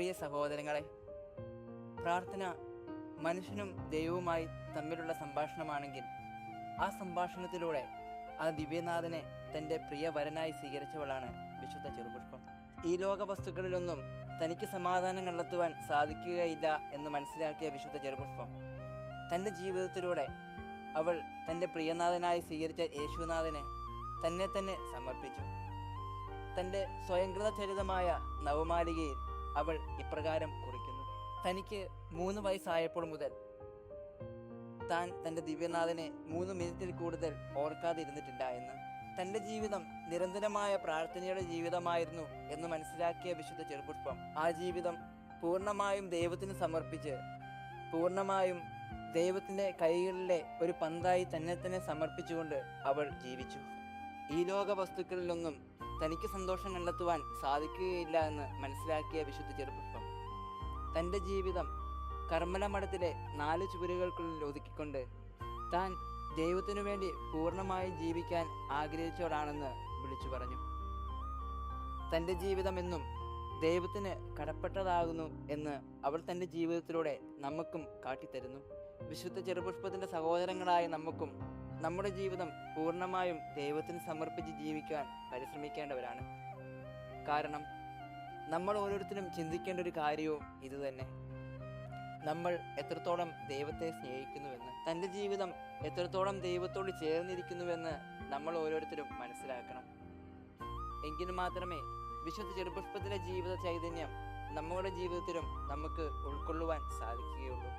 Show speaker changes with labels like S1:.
S1: പ്രിയ സഹോദരങ്ങളെ, പ്രാർത്ഥന മനുഷ്യനും ദൈവവുമായി തമ്മിലുള്ള സംഭാഷണമാണെങ്കിൽ ആ സംഭാഷണത്തിലൂടെ ആ ദിവ്യനാഥനെ തൻ്റെ പ്രിയ വരനായി സ്വീകരിച്ചവളാണ് വിശുദ്ധ ചെറുപുഷ്പം. ഈ ലോക വസ്തുക്കളിലൊന്നും തനിക്ക് സമാധാനം കണ്ടെത്തുവാൻ സാധിക്കുകയില്ല എന്ന് മനസ്സിലാക്കിയ വിശുദ്ധ ചെറുപുഷ്പം തൻ്റെ ജീവിതത്തിലൂടെ അവൾ തൻ്റെ പ്രിയനാഥനായി സ്വീകരിച്ച യേശുനാഥനെ തന്നെ തന്നെ സമർപ്പിച്ചു. തൻ്റെ സ്വയംകൃത ചരിതമായ നവമാലികയിൽ അവൾ ഇപ്രകാരം കുറിക്കുന്നു: തനിക്ക് 3 വയസ്സായപ്പോൾ മുതൽ താൻ തൻ്റെ ദിവ്യനാഥനെ 3 മിനിറ്റിൽ കൂടുതൽ ഓർക്കാതിരുന്നിട്ടില്ല എന്ന്. തൻ്റെ ജീവിതം നിരന്തരമായ പ്രാർത്ഥനയുടെ ജീവിതമായിരുന്നു എന്ന് മനസ്സിലാക്കിയ വിശുദ്ധ ചെറുപുഷ്പം ആ ജീവിതം പൂർണ്ണമായും ദൈവത്തിന് സമർപ്പിച്ച്, പൂർണ്ണമായും ദൈവത്തിൻ്റെ കൈകളിലെ ഒരു പന്തായി തന്നെ തന്നെ സമർപ്പിച്ചുകൊണ്ട് അവൾ ജീവിച്ചു. ഈ ലോക വസ്തുക്കളിലൊന്നും തനിക്ക് സന്തോഷം കണ്ടെത്തുവാൻ സാധിക്കുകയില്ല എന്ന് മനസ്സിലാക്കിയ വിശുദ്ധ ചെറുപുഷ്പം തൻ്റെ ജീവിതം കർമ്മലമഠത്തിലെ 4 ചുവരുകൾക്കുള്ളിൽ ഒതുക്കിക്കൊണ്ട് താൻ ദൈവത്തിനു വേണ്ടി പൂർണ്ണമായി ജീവിക്കാൻ ആഗ്രഹിച്ചവളാണെന്ന് വിളിച്ചു പറഞ്ഞു. തൻ്റെ ജീവിതം എന്നും ദൈവത്തിന് കടപ്പെട്ടതാകുന്നു എന്ന് അവൾ തൻ്റെ ജീവിതത്തിലൂടെ നമുക്കും കാട്ടിത്തരുന്നു. വിശുദ്ധ ചെറുപുഷ്പത്തിൻ്റെ സഹോദരങ്ങളായ നമുക്കും നമ്മുടെ ജീവിതം പൂർണ്ണമായും ദൈവത്തിന് സമർപ്പിച്ച് ജീവിക്കാൻ പരിശ്രമിക്കേണ്ടവരാണ്. കാരണം നമ്മൾ ഓരോരുത്തരും ചിന്തിക്കേണ്ട ഒരു കാര്യവും ഇതുതന്നെ: നമ്മൾ എത്രത്തോളം ദൈവത്തെ സ്നേഹിക്കുന്നുവെന്ന്, തൻ്റെ ജീവിതം എത്രത്തോളം ദൈവത്തോട് ചേർന്നിരിക്കുന്നുവെന്ന് നമ്മൾ ഓരോരുത്തരും മനസ്സിലാക്കണം. എങ്കിലും മാത്രമേ വിശുദ്ധ ചെറുപുഷ്പത്തിലെ ജീവിത ചൈതന്യം നമ്മുടെ ജീവിതത്തിലും നമുക്ക് ഉൾക്കൊള്ളുവാൻ സാധിക്കുകയുള്ളൂ.